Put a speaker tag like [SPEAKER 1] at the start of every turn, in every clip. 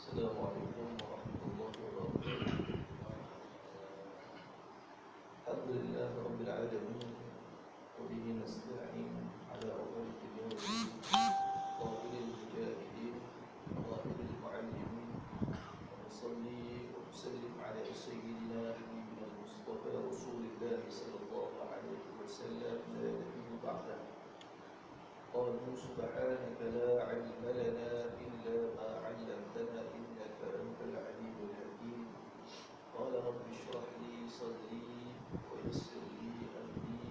[SPEAKER 1] Assalamualaikum warahmatullahi wabarakatuh. Alhamdulillah rabbil alamin. Wa bihi nasta'in ala umuri dunya wa din. Qawlil mujahidin wa qawlil mu'allimin. Wa nusalli wa nusallim ala sayyidina Nabiyyina Mustafa Rasulillah sallallahu alaihi wasallam la nabiyya ba'dah. قالوا سبحانك لا علم لنا إلا ما علمتنا إنك أنت العليم الحكيم قال رب اشرح لي صدري ويسر لي أمري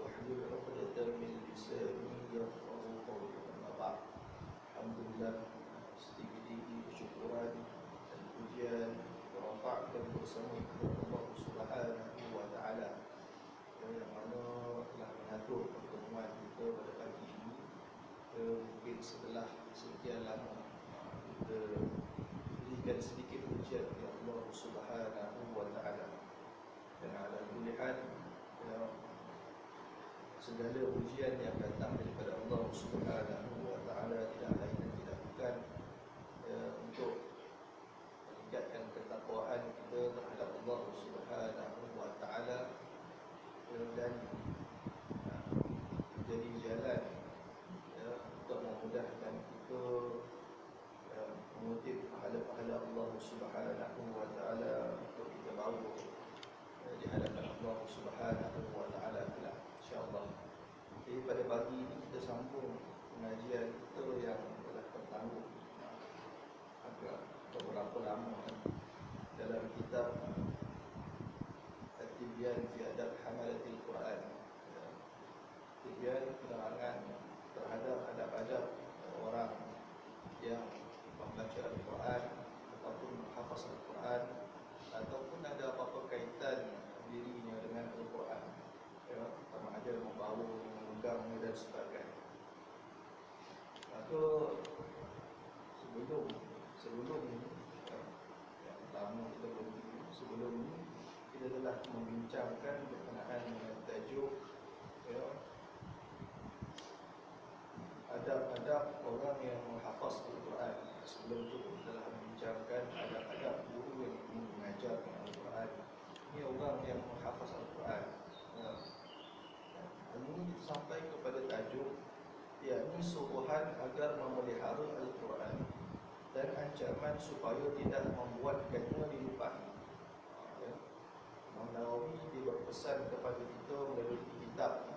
[SPEAKER 1] واحلل عقدة من لساني يفقهوا قولي أما بعد الحمد لله sedikit syukuran dan pujian terafakkan bersama Allah Subhanahu wa Ta'ala yang mana telah mengatur pertemuan kita pada pagi ini. Mungkin setelah sekian lama kita berikan sedikit pujian kepada Allah Subhanahu wa Ta'ala. Dan ala kulli hal segala pujian yang datang daripada Allah Subhanahu wa Ta'ala tidak lain dan tidak bukan untuk meningkatkan ketakwaan kita terhadap Allah Subhanahu wa Ta'ala dan jadi jalan untuk memudahkan kita mengutip pahala-pahala Allah Subhanahu wa Ta'ala untuk kita bawa di hadapan Allah Subhanahu wa Ta'ala kelak, insya-Allah. Jadi pada pagi ini kita sambung pengajian kita yang telah tertangguh agak beberapa lama dalam kitab At-Tibyan fi Adab Hamalatil Quran. Tibyan penerangan terhadap adab-adab orang yang membaca Al-Quran ataupun menghafaz Al-Quran ataupun ada apa-apa kaitan dirinya dengan Al-Quran, sama ada membawa, memegangnya dan sebagainya. Maka sebelum ini yang pertama kita berhenti, sebelum ini kita telah membincangkan berkenaan dengan tajuk adab-adab orang yang menghafaz Al-Quran. Sebelum itu kita telah membincangkan adab-adab guru yang ingin mengajar Al-Quran. Ini orang yang menghafaz Al-Quran. Ini kita sampai kepada tajuk, yakni suruhan agar memelihara Al-Quran dan ancaman supaya tidak membuatkannya dilupakan. Imam Nawawi dia berpesan kepada kita melalui kitab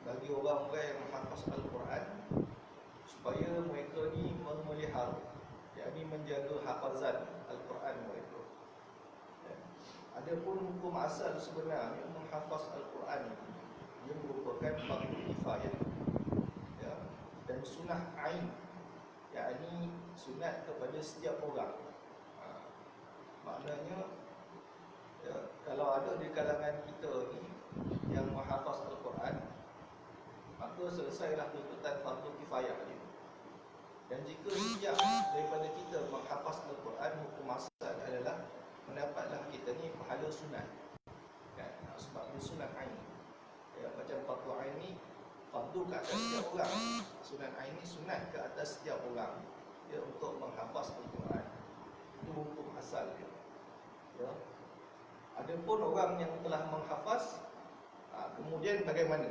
[SPEAKER 1] bagi orang-orang yang menghafaz Al-Quran supaya mereka ni memelihara, yakni menjaga hafazan Al-Quran mereka. Adapun hukum asal sebenarnya menghafaz Al-Quran ia merupakan fardu kifayah dan sunnah ain, yakni sunat kepada setiap orang. Maknanya kalau ada di kalangan kita ni yang menghafaz Al-Quran, maka selesailah tuntutan fardu kifayah dia. Dan jika setiap daripada kita menghafaz Al-Quran, hukum asal adalah mendapatlah kita ni pahala sunat, kan? Sebab dia sunat ain. Macam fardu ain ni fardu ke atas setiap orang, sunat ain ni sunat ke atas setiap orang untuk menghafaz Al-Quran. Itu hukum asal dia. Adapun orang yang telah menghafaz, kemudian bagaimana?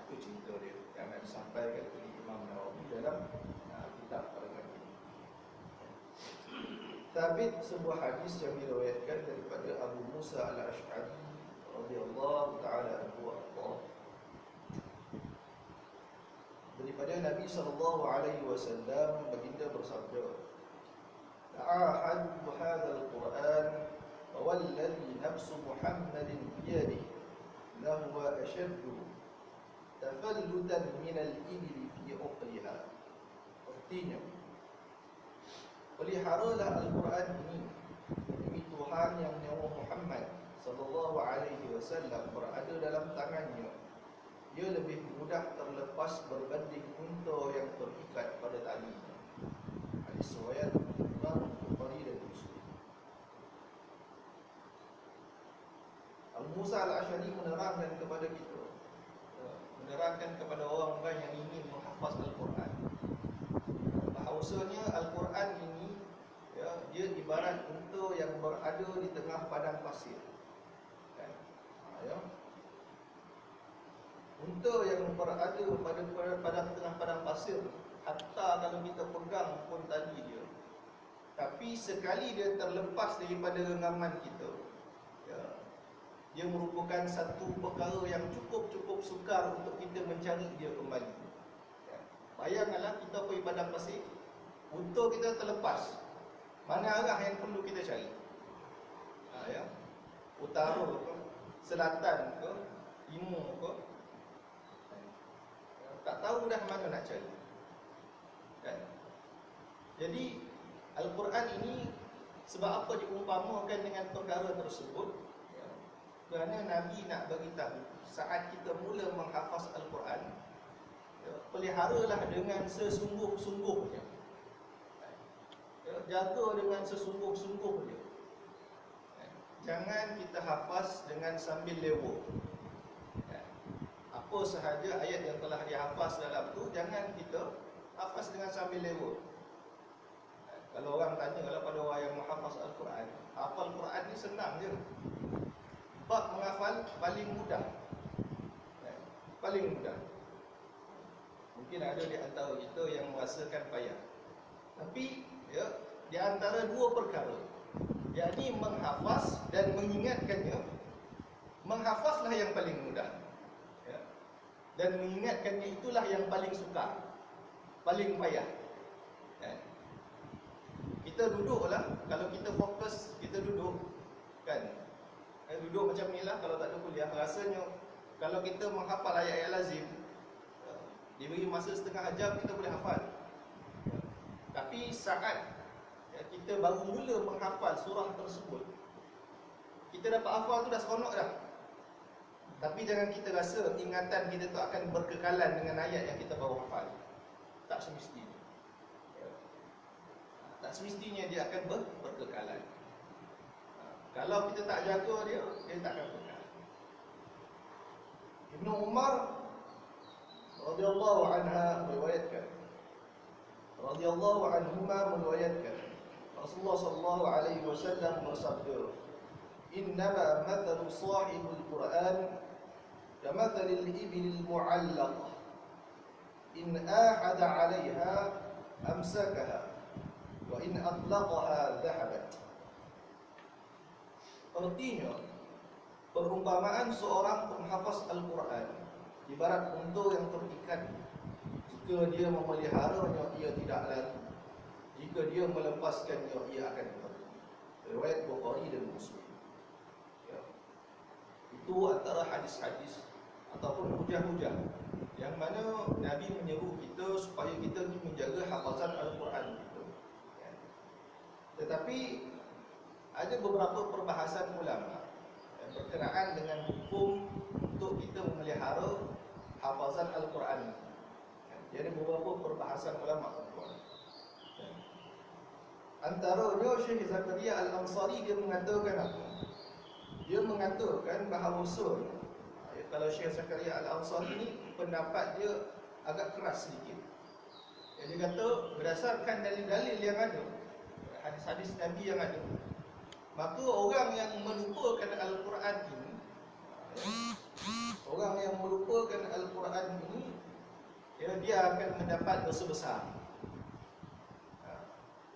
[SPEAKER 1] Itu cerita dia yang akan disampaikan oleh Imam Nawawi dalam kitab perkara ini. Sabit sebuah hadis yang diriwayatkan daripada Abu Musa Al-Ash'ari radhiyallahu ta'ala anhu daripada Nabi sallallahu alaihi wasallam, baginda bersabda, "Ta'ahadu hadzal Qur'an walladhi nafsu Muhammadin biyadihi lahu ashaddu tafallutan minal ibli fi uqliha." Artinya, peliharalah Al-Quran ini demi Tuhan yang nyawa Muhammad sallallahu alaihi wasallam berada dalam tangannya. Ia lebih mudah terlepas berbanding unta yang terikat pada talinya. Hadis riwayat Imam Bukhari dan Muslim. Abu Musa Al-Ash'ari menerangkan kepada kita, menerangkan kepada orang-orang yang ingin menghafaz Al-Quran, bahawa bahawasanya Al-Quran ini ya, dia ibarat unta yang berada di tengah padang pasir. Kan? Ya. Unta yang berada pada tengah padang pasir, hatta kalau kita pegang pun tali dia, tapi sekali dia terlepas daripada genggaman kita, ya, dia merupakan satu perkara yang cukup sukar untuk kita mencari dia kembali. Ya. Bayangkanlah kita pergi padang pasir, unta kita terlepas, mana arah yang perlu kita cari? Ya. Utara ke, selatan ke, timur ke, tak tahu dah mana nak cari. Kan? Jadi Al-Quran ini sebab apa diumpamakan dengan perkara tersebut? Ya, kerana Nabi nak beritahu saat kita mula menghafaz Al-Quran, ya, peliharalah dengan sesungguh-sungguhnya. Ya, jaga dengan sesungguh-sungguhnya. Ya, jangan kita hafaz dengan sambil lewa. Apa sahaja ayat yang telah dihafaz dalam tu, jangan kita hafaz dengan sambil lewa. Kalau orang tanya, kalau pada orang yang menghafaz Al-Quran, hafal Quran ni senang je. Bab menghafal paling mudah. Paling mudah. Mungkin ada di antara kita yang merasakan payah. Tapi ya, di antara dua perkara, yakni menghafaz dan mengingatkannya, menghafazlah yang paling mudah. Dan mengingatkannya itulah yang paling sukar, paling payah. Kita duduklah, kalau kita fokus, kita duduk, kan? Duduk macam ni lah, kalau tak ada kuliah. Rasanya, kalau kita menghafal ayat-ayat lazim, diberi masa setengah jam, kita boleh hafal. Tapi saat kita baru mula menghafal surah tersebut, kita dapat hafal tu dah seronok dah. Tapi jangan kita rasa ingatan kita tu akan berkekalan dengan ayat yang kita baru hafal. Tak semestinya. Tak semestinya dia akan berkekalan. Kalau kita tak jaga dia, dia tak akan kekal. Ibnu Umar radhiyallahu anhuma meriwayatkan Rasulullah sallallahu alaihi wasallam bersabda, "Innama mathalu sahibul Quran kamathalil ibil mu'allaqah in ahada 'alayha amsakaha wa in atlaqaha dhahabat." Artinya, perumpamaan seorang penghafaz Al-Quran ibarat unta yang terikat. Jika dia memeliharanya, ia tidak lari. Jika dia melepaskannya, ia akan pergi. Riwayat Bukhari dan Muslim. Ya. Itu antara hadis-hadis ataupun hujah-hujah yang mana Nabi menyeru kita supaya kita menjaga hafazan Al-Quran kita. Ya. Tetapi ada beberapa perbahasan ulama yang berkenaan dengan hukum untuk kita memelihara hafazan Al-Quran. Jadi beberapa perbahasan ulama. Antaranya Syekh Zakaria Al-Ansari, dia mengatakan apa? Dia mengatakan bahawa kalau Syekh Zakaria Al-Ansari ni pendapat dia agak keras sedikit. Dia kata berdasarkan dalil-dalil yang ada, hadis-hadis Nabi yang ada, maka orang yang melupakan Al-Quran ini, orang yang melupakan Al-Quran ini, dia akan mendapat dosa besar.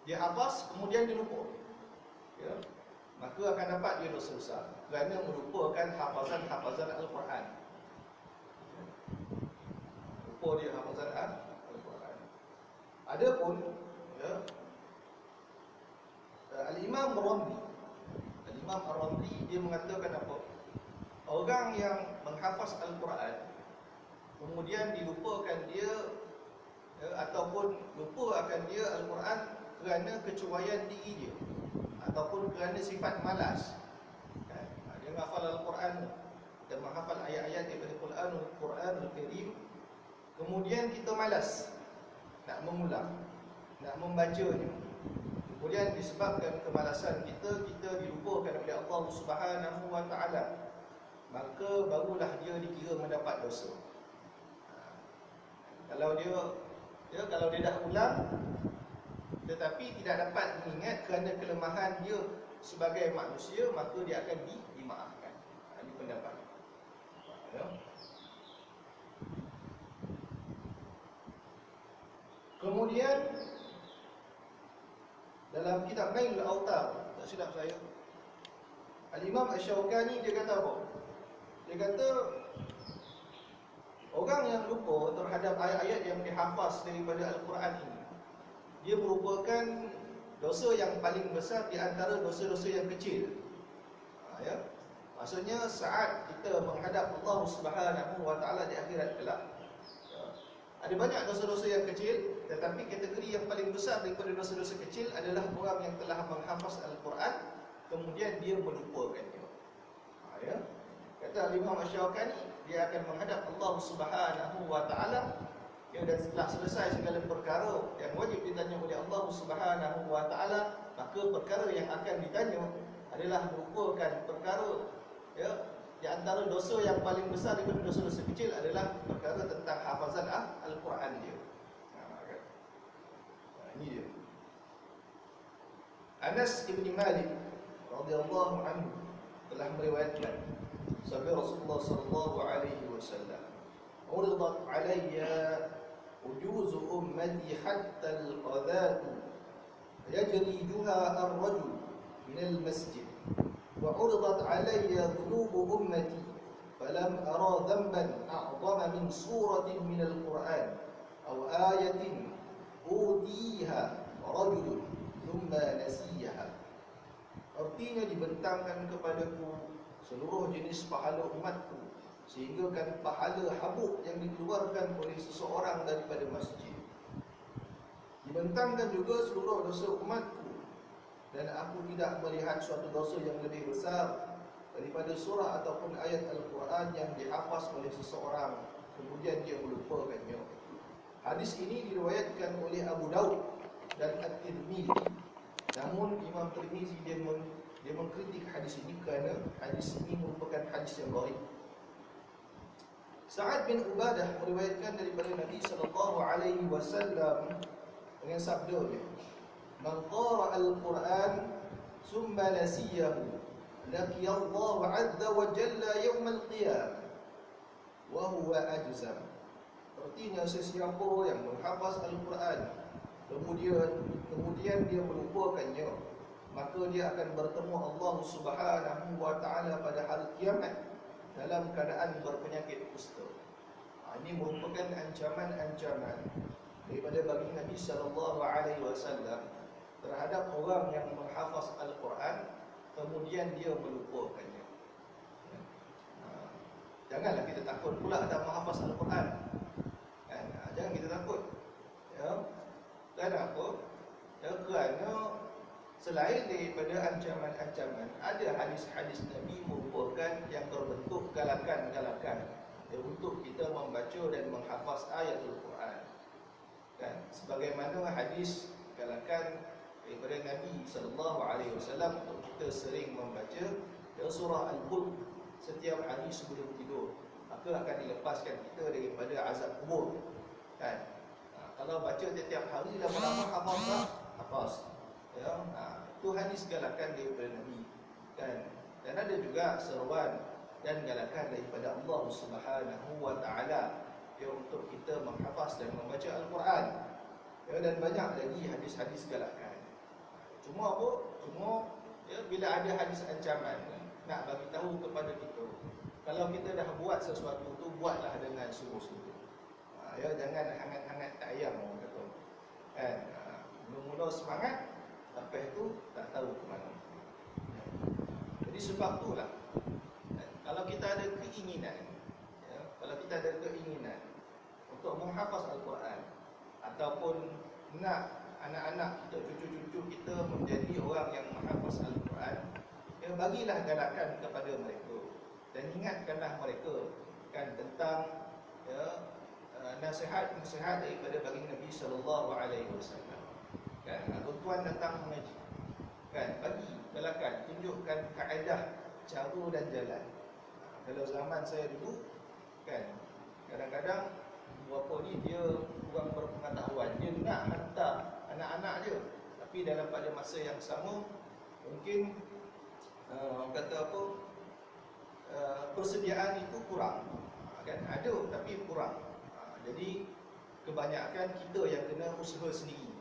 [SPEAKER 1] Dia hafaz, kemudian dia lupa, ya, maka akan dapat dia dosa besar kerana melupakan hafazan Al-Quran. Lupa dia hafazan Al-Quran. Adapun ya, Al-Imam Ar-Ramli dia mengatakan apa? Orang yang menghafaz Al-Quran kemudian dilupakan dia, ya, ataupun lupa akan dia Al-Quran kerana kecuaian diri dia ataupun kerana sifat malas. Dia menghafal Al-Quran dan menghafal ayat-ayat daripada Quranul Karim, kemudian kita malas nak mengulang, nak membacanya. Kemudian disebabkan kemalasan kita dilupakan oleh Allah Subhanahu wa taala, maka barulah dia dikira mendapat dosa. Kalau dia dah ulang, tetapi tidak dapat mengingat kerana kelemahan dia sebagai manusia, maka dia akan dimaafkan. Ini pendapat. Ya. Kemudian dalam kitab Nailul Autar, tak silap saya, Al-Imam Asy-Syaukani dia kata apa? Dia kata orang yang lupa terhadap ayat-ayat yang dihafaz daripada Al-Quran ini, dia merupakan dosa yang paling besar di antara dosa-dosa yang kecil. Ya. Maksudnya saat kita menghadap Allah Subhanahu wa taala di akhirat kelak, ya, ada banyak dosa-dosa yang kecil, tetapi kategori yang paling besar daripada dosa-dosa kecil adalah orang yang telah menghafaz Al-Quran kemudian dia melupakannya. Ya. Kata Imam Asy-Syaukani, dia akan menghadap Allah Subhanahu wa taala, ya, dan setelah selesai segala perkara yang wajib ditanya oleh Allah Subhanahu wa taala, maka perkara yang akan ditanya adalah merupakan perkara, ya, di antara dosa yang paling besar daripada dosa-dosa kecil adalah perkara tentang hafazan Al-Quran dia. Kan? Ini dia. Anas bin Malik radhiyallahu anhu telah meriwayatkan sabda Rasulullah sallallahu alaihi wasallam, "Uridat alayya ujuz ummati hatta al-qadat yajriduha ar-rajul min al-masjid wa uridat alayya dhunub ummati falam ara dhanban a'zama min suratin min al-Quran aw ayatin utiha rajul thumma nasiyaha." Artinya dibentangkan kepadaku seluruh jenis pahala umatku, sehingga kan pahala habuk yang dikeluarkan oleh seseorang daripada masjid. Dibentangkan juga seluruh dosa umatku, dan aku tidak melihat suatu dosa yang lebih besar daripada surah ataupun ayat Al-Quran yang dihafaz oleh seseorang kemudian dia melupakannya. Hadis ini diriwayatkan oleh Abu Daud dan At-Tirmidzi. Namun Imam Tirmizi dia mengkritik hadis ini kerana hadis ini merupakan hadis yang dhaif. Sa'ad bin Ubadah meriwayatkan daripada Nabi sallallahu alaihi wasallam dengan sabdanya, "Man qara'a al-Quran thumma nasiyahu laqiya Allah 'azza wa jalla yawm al-qiyamah wa huwa ajzam." Artinya sesiapa yang menghafaz Al-Quran kemudian dia melupakannya, maka dia akan bertemu Allah Subhanahu wa taala pada hari kiamat dalam keadaan berpenyakit kusta. Ini merupakan ancaman-ancaman daripada bagi Nabi sallallahu alaihi wasallam terhadap orang yang menghafaz Al-Quran kemudian dia melupakannya. Janganlah kita takut pula ada menghafaz Al-Quran. Jangan kita takut. Ya. Kenapa? Ya, kerana selain daripada ancaman-ancaman, ada hadis-hadis Nabi merupakan yang berbentuk galakan-galakan, ya, untuk kita membaca dan menghafaz ayat Al-Quran. Kan? Sebagaimana hadis galakan daripada Nabi sallallahu alaihi wasallam untuk kita sering membaca, ya, surah Al-Mulk setiap hari sebelum tidur, maka akan dilepaskan kita daripada azab kubur. Kan? Kalau baca setiap hari lama-lama hafaz tak? Hafaz. Ya, itu hadis galakan daripada Nabi. Kan? Dan ada juga seruan dan galakan daripada Allah Subhanahu wa taala, ya, untuk kita menghafaz dan membaca Al-Quran. Ya, dan banyak lagi hadis-hadis galakan. Cuma apa? Cuma, ya, bila ada hadis ancaman nak bagi tahu kepada kita, kalau kita dah buat sesuatu tu, buatlah dengan sungguh-sungguh. Ya, jangan hangat-hangat tak ayam orang kata. Kan? Mula-mula semangat, lepas tu tak tahu ke mana. Jadi sebab itulah, kalau kita ada keinginan, ya, kalau kita ada keinginan untuk menghafaz Al-Quran ataupun nak anak-anak kita, cucu-cucu kita menjadi orang yang menghafaz Al-Quran, ya, bagilah galakan kepada mereka dan ingatkanlah mereka, kan, tentang, ya, nasihat-nasihat daripada baginda Nabi sallallahu alaihi wasallam. Kan, tuntuan tentang mengaji. Kan, bagi galakan, tunjukkan kaedah, cara dan jalan. Kalau zaman saya dulu, kan, kadang-kadang bapa ni dia kurang berpengetahuan, dia nak hantar anak-anak dia Tapi dalam pada masa yang sama mungkin orang kata apa, persediaan itu kurang, kan ada tapi kurang. Jadi kebanyakan kita yang kena usaha sendiri,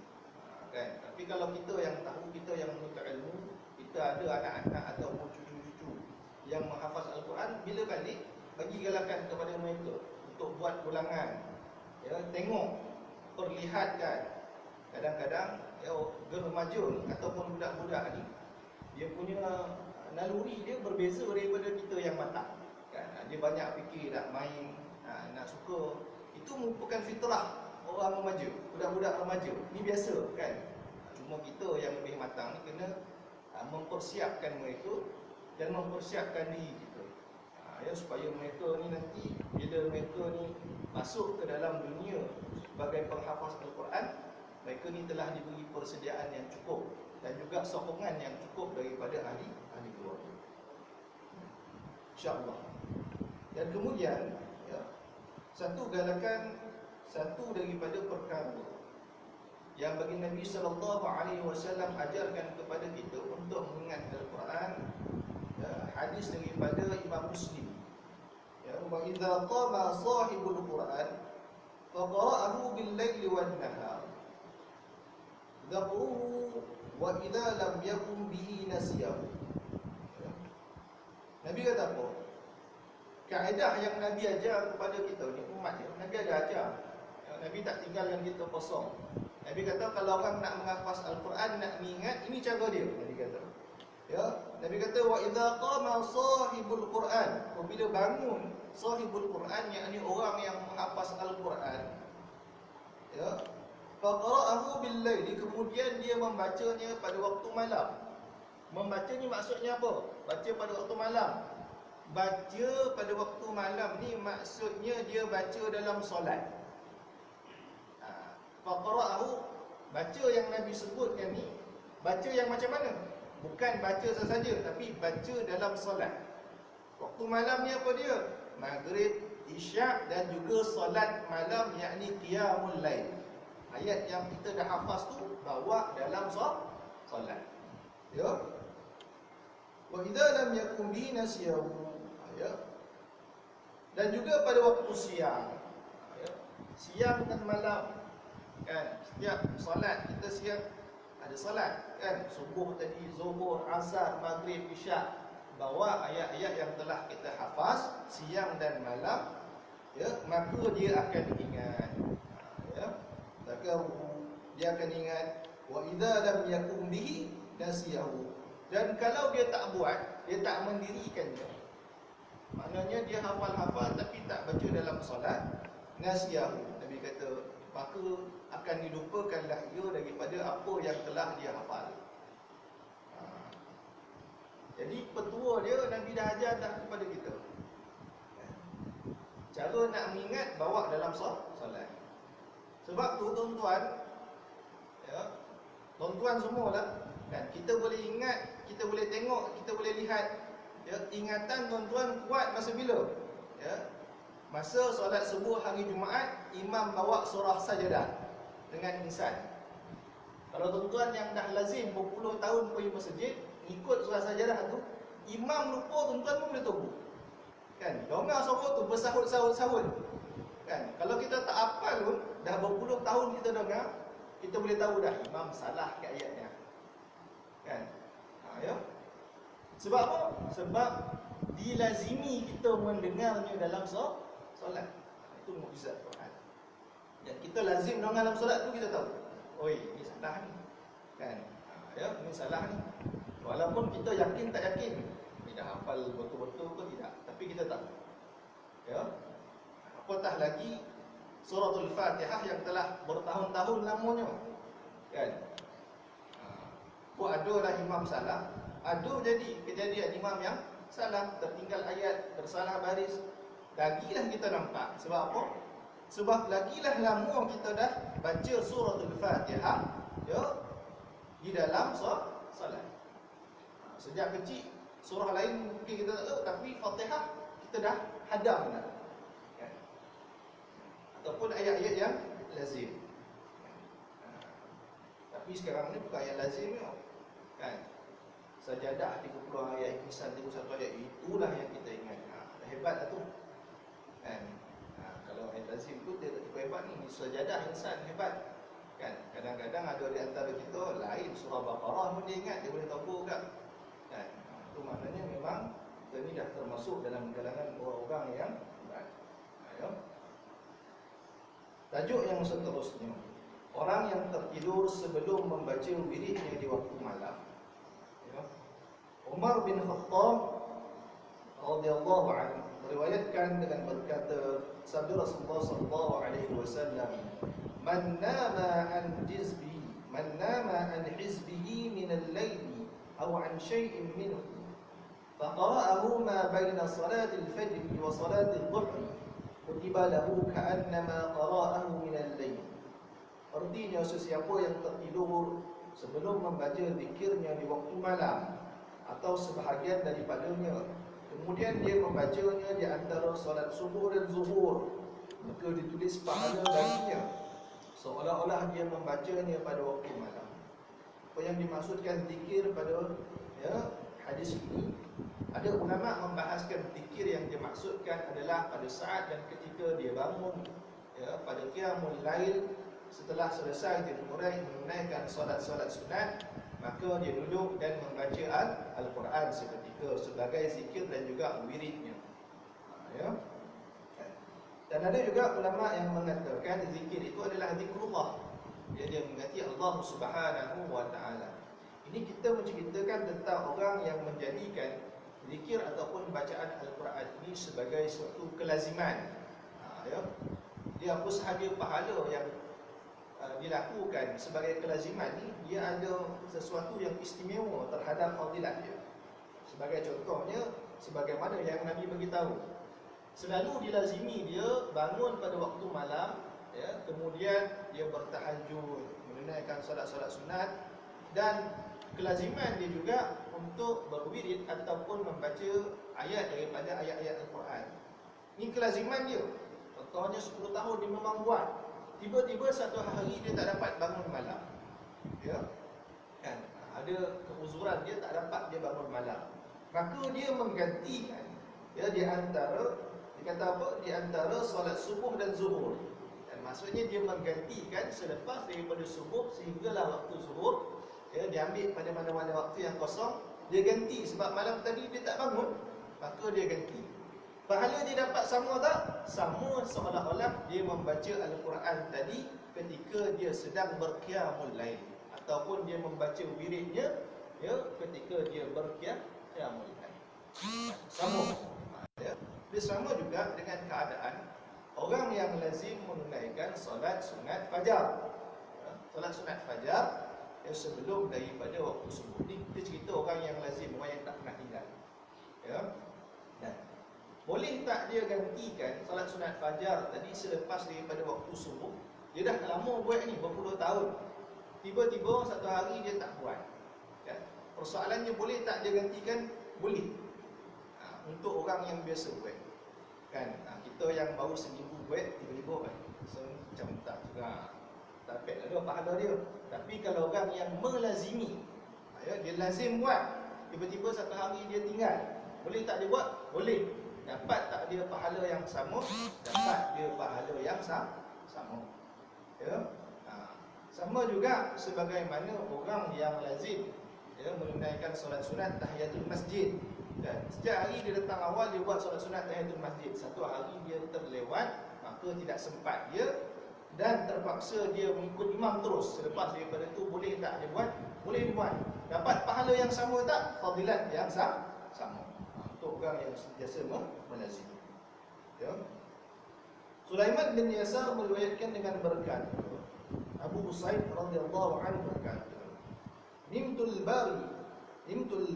[SPEAKER 1] kan. Tapi kalau kita yang tahu, kita yang menuntut ilmu, kita ada anak-anak ataupun cucu-cucu yang menghafaz Al-Quran, bila balik bagi galakan kepada mereka untuk buat ulangan, ya, tengok, perlihatkan. Kadang-kadang ya, remaja ataupun budak-budak ni, dia punya naluri dia berbeza daripada kita yang matang, kan. Dia banyak fikir, nak main, nak suka. Itu merupakan fitrah orang remaja, budak-budak remaja. Ini biasa, kan. Cuma kita yang lebih matang ni kena mempersiapkan mereka dan mempersiapkan diri kita, ya, supaya mereka ni nanti bila mereka ni masuk ke dalam dunia sebagai penghafaz Al-Quran, mereka ni telah diberi persediaan yang cukup dan juga sokongan yang cukup daripada ahli keluarga, insya-Allah. Dan kemudian, ya, satu galakan, satu daripada perkara yang bagi Nabi SAW ajarkan kepada kita untuk mengingat Al-Quran, ya, hadis daripada Imam Muslim, ya, wa idza qama sahibul Quran faqara'ahu bil-laili wan-nahar dzakruhu wa idza lam yakun bihi nasiyahu. Nabi kata apa? Kaedah yang Nabi ajar kepada kita ni, umat dia, Nabi ada ajar. Nabi tak tinggalkan kita kosong. Nabi kata kalau orang nak menghafaz Al-Quran, nak mengingat, ini cara dia. Nabi kata, ya, Nabi kata wa idza qama sahibul Quran, apabila bangun sahibul Quran, yakni orang yang menghafaz Al-Quran, ya, faqara'ahu bil-laili, kemudian dia membacanya pada waktu malam. Membaca ni maksudnya apa? Baca pada waktu malam. Baca pada waktu malam ni maksudnya dia baca dalam solat. Faqara'ahu, baca yang Nabi sebutkan ni, baca yang macam mana? Bukan baca sahaja, tapi baca dalam solat. Waktu malam ni apa dia? Maghrib, Isyak dan juga solat malam, yakni qiyamul lail. Ayat yang kita dah hafaz tu bawa dalam solat, ya. Wa idza lam yakun bi nasiyahu, ya. Dan juga pada waktu siang, ya. Siang dan malam, kan. Setiap solat kita siang ada solat, kan. Subuh tadi, Zuhur, Asar, Maghrib, Isyak, bawa ayat-ayat yang telah kita hafaz siang dan malam, ya, maka dia akan ingat, ya. Dia akan ingat. Wa idza lam yakun bihi nasiyahu, dan kalau dia tak buat, dia tak mendirikannya, maknanya dia hafal-hafal tapi tak baca dalam solat, nasiyahu, Nabi kata, maka akan dilupakanlah ia daripada apa yang telah dia hafal. Jadi petua dia Nabi dah ajar dah kepada kita. Cara nak mengingat, bawa dalam solat. Sebab tu tuan-tuan, ya, tuan-tuan semualah, kan, kita boleh ingat, kita boleh tengok, kita boleh lihat, ya, ingatan tuan-tuan kuat masa bila? Ya, masa solat subuh hari Jumaat, imam bawa surah Sajadah dengan insan. Kalau tuan-tuan yang dah lazim berpuluh tahun pergi masjid, ikut surah Sajadah tu, imam lupa, tuan-tuan pun boleh tunggu, kan. Dengar suara tu bersahut-sahut-sahut, kan. Kalau kita tak hafal pun, dah berpuluh tahun kita dengar, kita boleh tahu dah imam salah ke ayatnya, kan. Ya. Sebab apa? Sebab dilazimi kita mendengarnya dalam solat. Itu mukjizat Quran. Dan kita lazim dengar dalam solat tu, kita tahu, oi, ini salah ni, kan. Ya, ini salah ni. Walaupun kita yakin tak yakin, ni dah hafal betul-betul ke tidak, tapi kita tahu. Ya. Apatah lagi suratul Fatihah yang telah bertahun-tahun lamanya, kan. Adalah imam salah, ada jadi kejadian imam yang salah, tertinggal ayat, tersalah baris, lagilah kita nampak. Sebab apa? Sebab lagilah lama kita dah baca suratul Fatihah, ya, di dalam solat. Sejak kecil surah lain mungkin kita tak tahu, tapi Fatihah kita dah hadam dah, kan? Ataupun ayat-ayat yang lazim. Tapi Tapi sekarang ni bukan ayat lazim tau. Kan? Sajadah 30 ayat, Ihsan 31 ayat, itulah yang kita ingat. Dah hebat lah tu. Kan? Kalau ayat lazim tu dia tak cukup hebat ni. Sajadah Ihsan hebat. Kan? Kadang-kadang ada di antara kita lain surah Baqarah pun dia ingat, dia boleh tahu juga. Kan? Itu maknanya memang kita ni dah termasuk dalam kalangan orang-orang yang hebat. Ya. Tajuk yang seterusnya, orang yang tertidur sebelum membaca wiridnya di waktu malam. Ya. Umar bin Khattab radhiyallahu anhu meriwayatkan dengan berkata, sabda Rasulullah sallallahu alaihi wasallam, man nama an hizbihi min al-layli aw an shay'in minhu faqara'ahu ma baina salati al-fajr wa salati al-dhuhr kutiba lahu ka'annama qara'ahu min al-layl. Artinya, sesiapa yang tertidur sebelum membaca zikirnya di waktu malam atau sebahagian daripadanya, kemudian dia membacanya di antara solat subuh dan zuhur, maka ditulis pahala baginya seolah-olah dia membacanya pada waktu malam. Apa yang dimaksudkan zikir pada hadis ini? Ada ulama membahaskan zikir yang dimaksudkan adalah pada saat dan ketika dia bangun, pada qiyamul lail, setelah selesai dia menunaikan solat-solat sunat, maka dia duduk dan membaca Al-Quran seketika sebagai zikir dan juga wiridnya. Ya. Dan ada juga ulama yang mengatakan zikir itu adalah zikrullah. Dia mengingati Allah Subhanahu wa taala. Ini kita menceritakan tentang orang yang menjadikan zikir ataupun bacaan Al-Quran ini sebagai suatu kelaziman. Ya. Dia apa sahaja pahala yang dilakukan sebagai kelaziman ni, dia ada sesuatu yang istimewa terhadap fadilah dia. Sebagai contohnya, sebagaimana yang Nabi beritahu, selalu dilazimi dia bangun pada waktu malam, ya, kemudian dia bertahajud, menunaikan solat-solat sunat, dan kelaziman dia juga untuk berwirid ataupun membaca ayat daripada ayat-ayat Al-Quran. Ini kelaziman dia. Contohnya 10 tahun dia memang buat, tiba-tiba satu hari dia tak dapat bangun malam, ya, kan? Ada keuzuran dia tak dapat dia bangun malam, maka dia menggantikan, ya, di antara, dikata apa, di antara solat subuh dan zuhur. Dan maksudnya dia menggantikan selepas daripada subuh sehinggalah waktu zuhur, ya, dia ambil pada mana-mana waktu yang kosong, dia ganti. Sebab malam tadi dia tak bangun, maka dia ganti. Pahala dia dapat sama tak? Sama, seolah-olah dia membaca Al-Quran tadi ketika dia sedang berqiyamul lail, ataupun dia membaca wiridnya, ya, ketika dia berqiyamul lail. Sama. Ya. Dia sama juga dengan keadaan orang yang lazim menunaikan solat sunat fajar. Ya, solat sunat fajar, ya, sebelum daripada waktu subuh. Ini kita cerita orang yang lazim, orang yang tak pernah tinggal. Ya. Dan boleh tak dia gantikan solat sunat fajar tadi selepas daripada waktu subuh? Dia dah lama buat ni, berpuluh tahun. Tiba-tiba satu hari dia tak buat. Kan? Persoalannya, boleh tak dia gantikan? Boleh. Untuk orang yang biasa buat. Kan? Kita yang baru seminggu buat, tiba-tiba so, macam tak juga, tak dapat ada pahala dia. Tapi kalau orang yang melazimi, ya, dia lazim buat, tiba-tiba satu hari dia tinggal, boleh tak dia buat? Boleh. Dapat tak dia pahala yang sama? Dapat dia pahala yang sama. Ya? Sama juga sebagaimana orang yang lazim, ya, menunaikan solat sunat tahiyatul masjid. Dan setiap hari dia datang awal, dia buat solat sunat tahiyatul masjid. Satu hari dia terlewat, maka tidak sempat dia, dan terpaksa dia mengikut imam terus. Selepas daripada itu, boleh tak dia buat? Boleh dia buat. Dapat pahala yang sama tak? Fadilat yang sama. Untuk orang yang sentiasa melazim. Ya. Sulaiman bin Yasar meriwayatkan dengan berkata, Abu Usaid radhiyallahu anhu berkata, Nimtul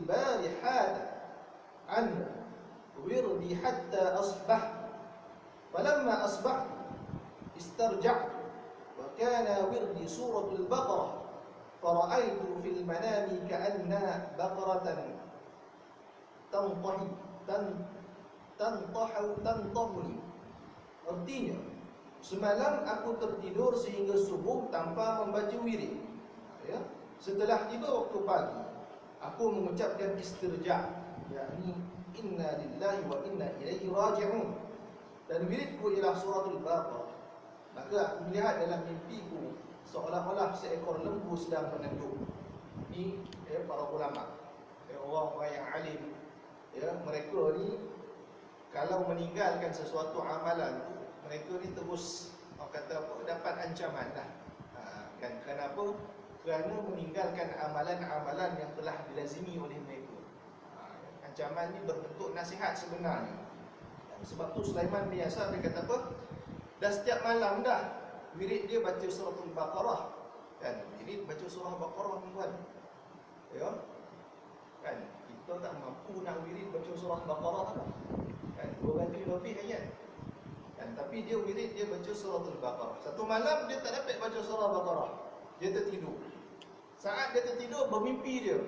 [SPEAKER 1] bari hada an wirdi hatta asbah. Falamma asbah istarja'tu wa kana wirdi suratul Baqarah. Fara'aitu fil manami ka'anna baqaratan tantahuni. Artinya, semalam aku tertidur sehingga subuh tanpa membaca wirid. Ya, setelah tiba waktu pagi, aku mengucapkan istirja', yakni inna lillahi wa inna ilaihi raji'un. Dan wiridku ialah suratul Baqarah. Maka aku melihat dalam mimpiku seolah-olah seekor lembu sedang menenduk. Ini para ulama, orang-orang yang alim, mereka ni kalau meninggalkan sesuatu amalan tu, mereka ni terus kata apa, dapat ancaman lah. Kan kenapa? Kerana meninggalkan amalan-amalan yang telah dilazimi oleh mereka. Ancaman ni berbentuk nasihat sebenarnya. Sebab tu Sulaiman bin Yasar dia kata apa? Dah setiap malam dah wirid dia baca suratul Baqarah. Kan? Wirid baca surah Baqarah tuan. Ya. Kan? Kita tak mampu nak wirid baca surah Baqarah dah. Kan? 200 lebih ayat. Kan? Tapi dia wirid dia baca suratul Baqarah. Satu malam dia tak dapat baca surah Baqarah. Dia tertidur. Saat dia tertidur bermimpi dia.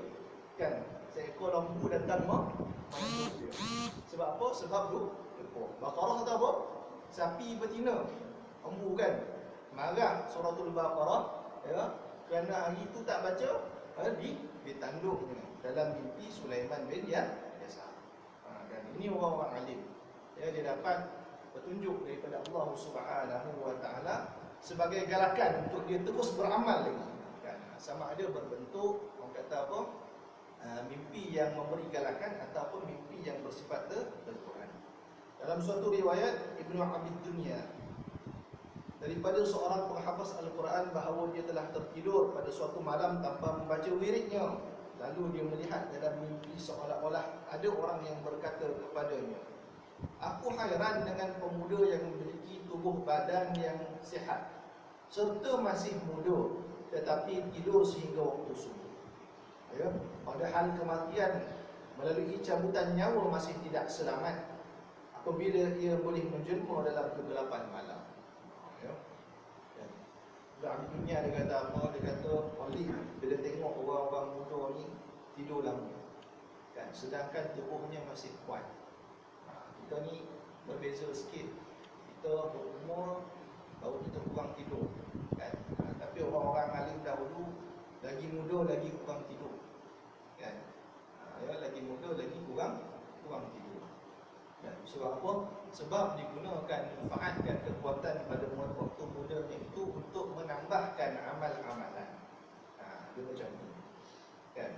[SPEAKER 1] Kan? Seekor lembu datang menenduk dia. Sebab apa? Sebab Baqarah tu apa? Sapi betina. Lembu kan? Marah suratul Baqarah, ya, kerana hari itu tak baca, ditanduknya dalam mimpi Sulaiman bin Yasar. Dan ini orang-orang alim. Ya, dia dapat petunjuk daripada Allah Subhanahu wa taala sebagai galakan untuk dia terus beramal lagi. Kan? Sama ada berbentuk orang kata apa? Mimpi yang memberi galakan ataupun mimpi yang bersifat Al-Quran. Dalam suatu riwayat Ibnu Abid Dunya daripada seorang penghafaz Al-Quran bahawa dia telah tertidur pada suatu malam tanpa membaca wiridnya. Lalu dia melihat dalam mimpi seolah-olah ada orang yang berkata kepadanya, "Aku hairan dengan pemuda yang memiliki tubuh badan yang sihat serta masih muda tetapi tidur sehingga waktu subuh." Ya, padahal kematian melalui cabutan nyawa masih tidak selamat apabila ia boleh menjelma dalam kegelapan malam. Ya. Dalam dunia dia kata apa? Dia kata Oleh bila tengok orang-orang muda ni tidur lama, kan? Sedangkan tubuhnya masih kuat. Kita ni berbeza sikit. Kita berumur baru kita kurang tidur, kan? Tapi orang-orang alim dahulu lagi muda lagi kurang tidur, kan? Ya, lagi muda lagi kurang tidur. Sebab apa? Sebab digunakan manfaat dan kekuatan pada waktu muda itu untuk menambahkan amal-amalan. Dia macam ni, kan?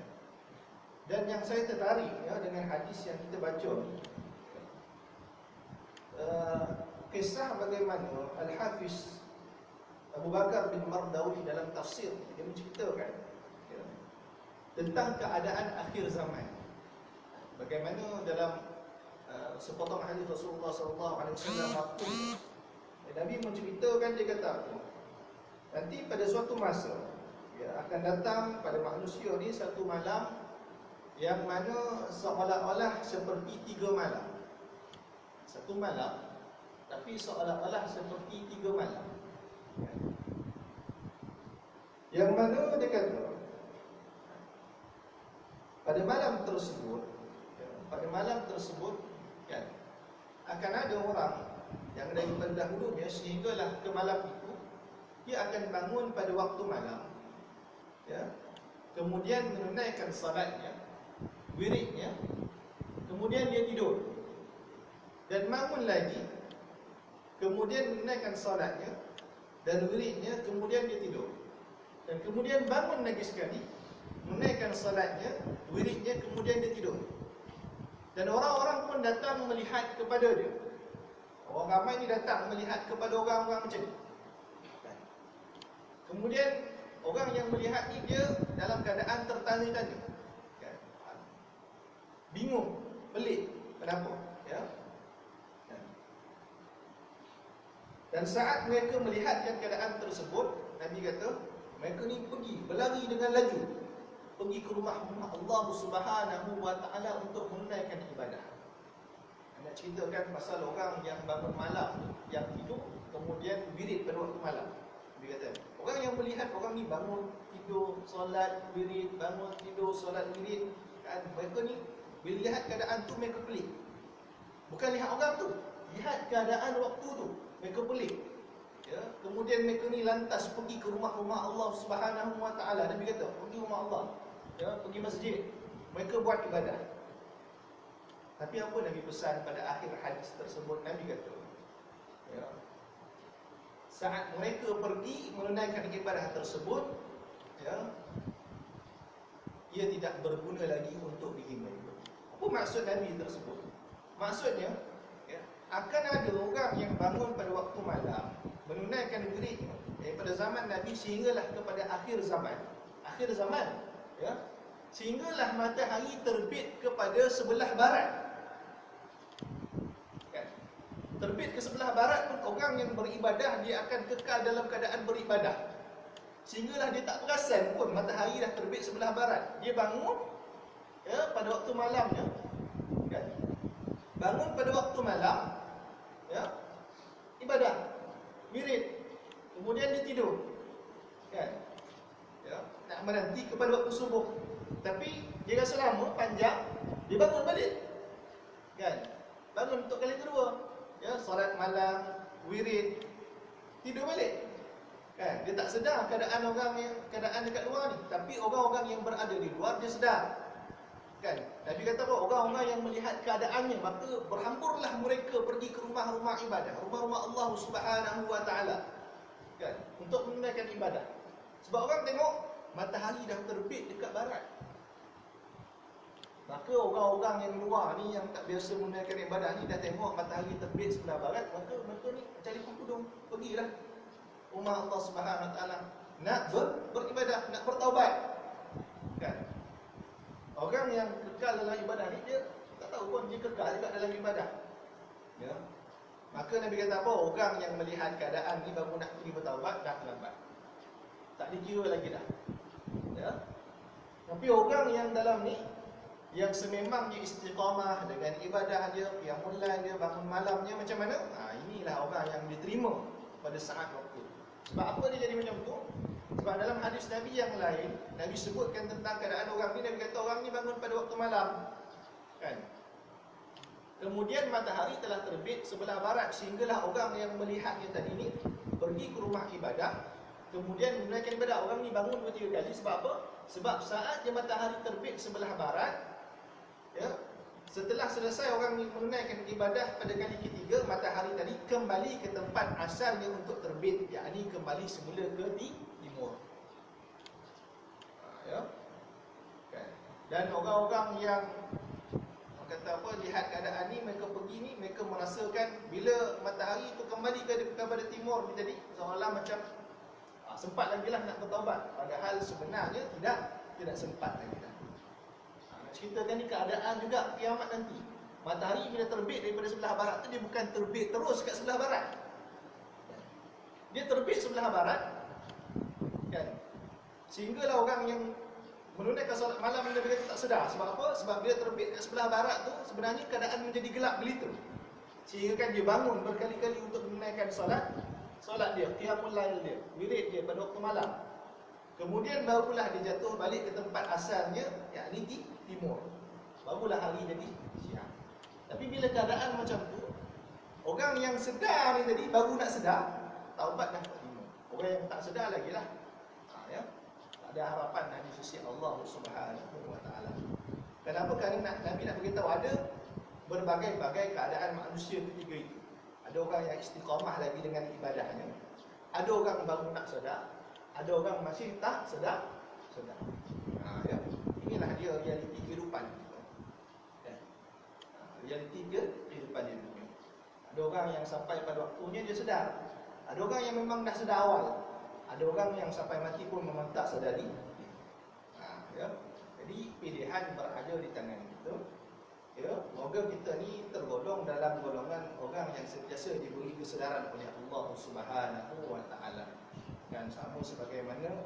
[SPEAKER 1] Dan yang saya tertarik dengan hadis yang kita baca ni, kisah bagaimana Al-Hafiz Abu Bakar bin Mardawi dalam tafsir dia menceritakan tentang keadaan akhir zaman. Bagaimana dalam sepotong hadis Rasulullah SAW Nabi menceritakan, dia kata nanti pada suatu masa akan datang pada manusia ni satu malam yang mana seolah-olah seperti 3 malam. Satu malam tapi seolah-olah seperti 3 malam. Yang mana dia kata pada malam tersebut kan, akan ada orang yang daripada dahulunya sehinggalah ke malam itu dia akan bangun pada waktu malam, ya, kemudian menunaikan salatnya, wiridnya, kemudian dia tidur dan bangun lagi, kemudian menunaikan salatnya dan wiridnya, kemudian dia tidur dan kemudian bangun lagi sekali, menunaikan salatnya, wiridnya, kemudian dia tidur. Dan orang-orang pun datang melihat kepada dia. Orang ramai ni datang melihat kepada orang-orang macam ni. Kemudian orang yang melihat ni dia dalam keadaan tertanya-tanya, bingung, pelik, kenapa? Ya. Dan saat mereka melihatkan keadaan tersebut, Nabi kata mereka ni pergi berlari dengan laju, pergi ke rumah Allah Subhanahu wa taala untuk menunaikan ibadah. Nak ceritakan pasal orang yang bangun malam, yang tidur kemudian wirid pada waktu malam. Dia kata, orang yang melihat orang ni bangun, tidur, solat, wirid, bangun, tidur, solat, wirid, kan, mereka ni bila lihat keadaan tu mereka pelik. Bukan lihat orang tu, lihat keadaan waktu tu mereka pelik. Ya, kemudian mereka ni lantas pergi ke rumah-rumah Allah Subhanahu wa taala. Nabi kata, pergi rumah Allah. Ya, pergi masjid. Mereka buat ibadah. Tapi apa Nabi pesan pada akhir hadis tersebut? Nabi kata, ya, saat mereka pergi menunaikan ibadah tersebut, ya, ia tidak berguna lagi untuk diri mereka. Apa maksud Nabi tersebut? Maksudnya, ya, akan ada orang yang bangun pada waktu malam menunaikan wiridnya daripada zaman Nabi sehinggalah kepada akhir zaman. Akhir zaman, ya, sehinggalah matahari terbit kepada sebelah barat. Terbit ke sebelah barat pun orang yang beribadah dia akan kekal dalam keadaan beribadah. Sehinggalah dia tak perasan pun matahari dah terbit sebelah barat. Dia bangun, ya, pada waktu malamnya, kan? Bangun pada waktu malam, ya, ibadah, wirid. Kemudian dia tidur, kan? Ya, nak menanti kepada waktu subuh. Tapi dia rasa lama, panjang, dia bangun balik, kan? Bangun untuk kali kedua. Ya, solat malam, wirid, tidur balik. Kan? Dia tak sedar keadaan dekat luar ni. Tapi orang-orang yang berada di luar dia sedar. Kan? Nabi kata apa? Orang-orang yang melihat keadaannya, maka berhamburlah mereka pergi ke rumah-rumah ibadah, rumah-rumah Allah Subhanahu wa taala. Kan? Untuk menunaikan ibadah. Sebab orang tengok matahari dah terbit dekat barat. Maka orang-orang yang luar ni yang tak biasa menunaikan ibadah ni dah tengok matahari terbit sebelah barat, maka mereka ni cari pudung, pergilah rumah Allah Subhanahu wa taala nak beribadah, nak bertaubat. Kan? Orang yang kekal dalam ibadah ni dia tak tahu pun dia kekal juga dalam ibadah. Ya. Maka Nabi kata apa? Orang yang melihat keadaan ni baru nak pergi bertaubat dah terlambat. Tak dikira lagi dah. Ya. Tapi orang yang dalam ni yang sememangnya istiqamah dengan ibadah dia, qiyamul lail dia, bangun malamnya macam mana? Inilah orang yang diterima pada saat waktu. Sebab apa dia jadi macam tu? Sebab dalam hadis Nabi yang lain, Nabi sebutkan tentang keadaan orang ni. Nabi kata orang ni bangun pada waktu malam, kan? Kemudian matahari telah terbit sebelah barat, sehinggalah orang yang melihatnya tadi ni pergi ke rumah ibadah, kemudian menunaikan ibadah. Orang ni bangun 2-3 kali. Sebab apa? Sebab saat dia matahari terbit sebelah barat, ya, setelah selesai orang ni menunaikan ibadah pada kali ketiga, matahari tadi kembali ke tempat asalnya untuk terbit, yakni kembali semula ke timur. Ya. Kan? Dan orang-orang yang kata apa, lihat keadaan ni, mereka pergi ni, mereka merasakan bila matahari tu kembali kepada timur ni tadi, seolah macam sempat lagi lah nak bertaubat. Padahal sebenarnya tidak sempat lagi dah. Ceritakan ni keadaan juga kiamat nanti. Matahari bila terbit daripada sebelah barat tu, dia bukan terbit terus kat sebelah barat. Dia terbit sebelah barat, kan? Sehinggalah orang yang menunaikan solat malam ni mereka tak sedar. Sebab apa? Sebab bila terbit kat sebelah barat tu, sebenarnya keadaan menjadi gelap gelita. Sehingga kan dia bangun berkali-kali untuk menunaikan solat dia, qiyamul lail dia, wirid dia pada waktu malam. Kemudian barulah dia jatuh balik ke tempat asalnya, yakni di timur. Barulah hari jadi siang. Tapi bila keadaan macam tu, orang yang sedar ni tadi baru nak sedar, taubat dah kat timur. Orang yang tak sedar lagi lah, ya, tak ada harapan dah di sisi Allah Subhanahu wa taala. Kenapa? Kerana Nabi nak beritahu ada berbagai-bagai keadaan manusia ketiga itu. Ada orang yang istiqamah lagi dengan ibadahnya, ada orang baru nak sedar, ada orang masih tak sedar. Ya. Inilah dia realiti kehidupan. Ya. Realiti kehidupan di dunia. Ada orang yang sampai pada waktunya dia sedar, ada orang yang memang dah sedar awal, ada orang yang sampai mati pun memang tak sedari. Ya. Jadi pilihan berada di tangan kita. Ya, semoga kita ni tergolong dalam golongan orang yang sentiasa diberi kesedaran oleh Allah Subhanahu wa taala. Dan sama sebagaimana,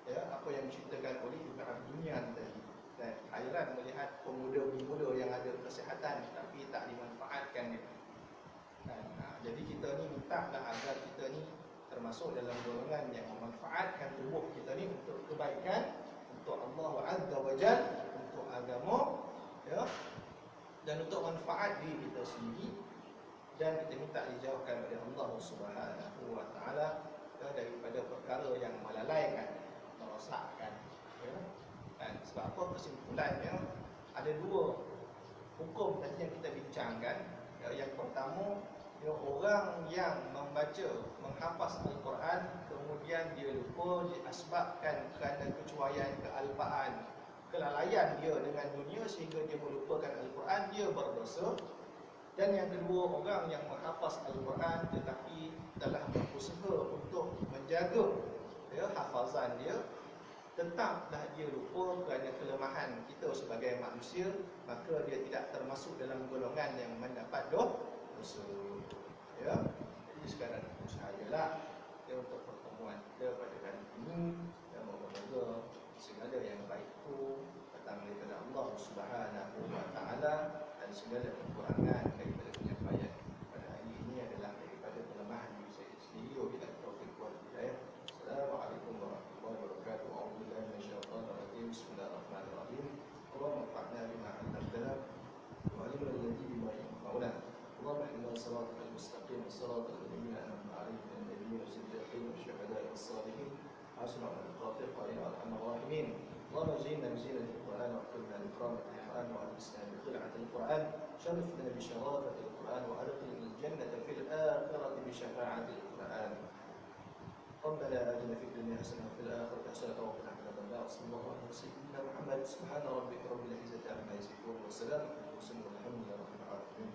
[SPEAKER 1] ya, apa yang diceritakan oleh Ibn Dunia tadi. Dan hairan melihat pemuda-pemuda yang ada kesihatan tapi tak dimanfaatkan dia. Dan, jadi kita ni mintalah agar kita ni termasuk dalam golongan yang memanfaatkan tubuh kita ni untuk kebaikan, untuk Allah Azza wa Jalla, untuk agama, ya, dan untuk manfaat diri kita sendiri, dan kita minta dijauhkan oleh Allah Subhanahu wa taala daripada perkara yang melalaikan, merosakkan, ya. Dan sebab apa? Kesimpulannya ada dua hukum tadi yang kita bincangkan. Yang pertama, orang yang membaca, menghafaz Al-Quran kemudian dia lupa disebabkan kerana kecuaian, kealpaan, kelalaian dia dengan dunia sehingga dia melupakan Al-Quran, dia berdosa. Dan yang kedua, orang yang menghafaz Al-Quran tetapi telah berusaha untuk menjaga hafazan dia, tetaplah dia lupa kerana kelemahan kita sebagai manusia, maka dia tidak termasuk dalam golongan yang mendapat dosa. Ya, jadi sekarang usahalah untuk pertemuan kita pada kali ini, dan moga-moga segala yang baik itu datang daripada Allah Subhanahu wa taala, dan segala kekurangan daripada penyampaian pada hari ini adalah daripada kelemahan diri saya sendiri. Wabillahi taufiq wal hidayah. Assalamualaikum warahmatullahi wabarakatuh. A'udzu billahi minasyaitonir rajim. Bismillahirrahmanirrahim. Allahumma anfa'na bima 'allamtana wa 'allimna alladhi bima yanfa'una. اللهم اهدنا صراطك المستقيم صراط الذين انعمت عليهم من النبيين والصديقين والشهداء والصالحين حسن اولئك رفيقا يا ارحم الراحمين. اللهم زينا بزينة القرآن واكرمنا بكرامة القرآن وألبسنا بخلعة القرآن، شرفنا بشرافة القرآن وأدخلنا الجنة في الآخرة بشفاعة القرآن. ربنا آتنا في الدنيا حسنة وفي الآخرة حسنة وقنا عذاب النار. صلى الله عليه سيدنا محمد. سبحان ربك رب العزة عما يصفون والسلام على المرسلين والحمد لله رب العالمين.